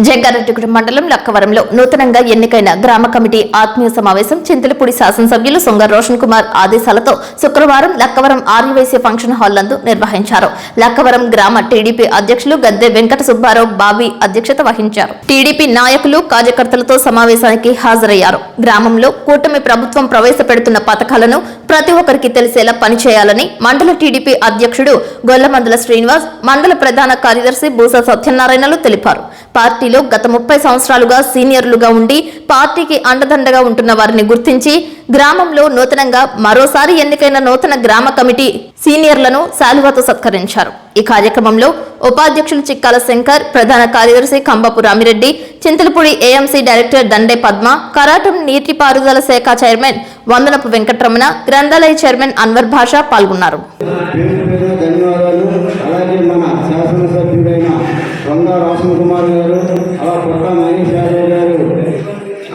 జంగారెడ్డిగూడెం మండలం లక్కవరంలో నూతనంగా ఎన్నికైన గ్రామ కమిటీ ఆత్మీయ సమావేశం చింతలపూడి శాసనసభ్యులు సొంగ రోషన్ కుమార్ ఆదేశాలతో శుక్రవారం లక్కవరం ఆర్యవైశ్య ఫంక్షన్ హాల్ నందు నిర్వహించారు. లక్కవరం గ్రామ టీడీపీ అధ్యక్షులు గద్దె వెంకట సుబ్బారావు బాబీ అధ్యక్షత వహించారు. టీడీపీ నాయకులు కార్యకర్తలతో సమావేశానికి హాజరయ్యారు. గ్రామంలో కూటమి ప్రభుత్వం ప్రవేశపెడుతున్న పథకాలను ప్రతి ఒక్కరికి తెలిసేలా పనిచేయాలని మండల టీడీపీ అధ్యక్షుడు గొల్లమందల శ్రీనివాస్, మండల ప్రధాన కార్యదర్శి బూసా సత్యనారాయణలు తెలిపారు. పార్టీలో గత 30 సంవత్సరాలుగా సీనియర్లుగా ఉండి పార్టీకి అండదండగా ఉంటున్న వారిని గుర్తించి గ్రామంలో నూతనంగా మరోసారి ఎన్నికైన నూతన గ్రామ కమిటీ సీనియర్లను శాలువాతో సత్కరించారు. ఈ కార్యక్రమంలో ఉపాధ్యక్షులు చిక్కాల శంకర్, ప్రధాన కార్యదర్శి కంబపు రామిరెడ్డి, చింతలపూడి ఏఎంసీ డైరెక్టర్ దండే పద్మ, కరాటం నీటిపారుదల శాఖ చైర్మన్ వందనపు వెంకటరమణ, గ్రంథాలయ చైర్మన్ అన్వర్ భాషా పాల్గొన్నారు.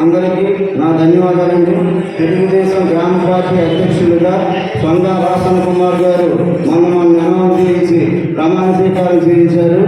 అందరికీ నా ధన్యవాదాలండి. తెలుగుదేశం గ్రామ పార్టీ అధ్యక్షులుగా సొంగ రోషన్ కుమార్ గారు మొన్న అనామతి చేసి ప్రమాణ స్వీకారం చేయించారు.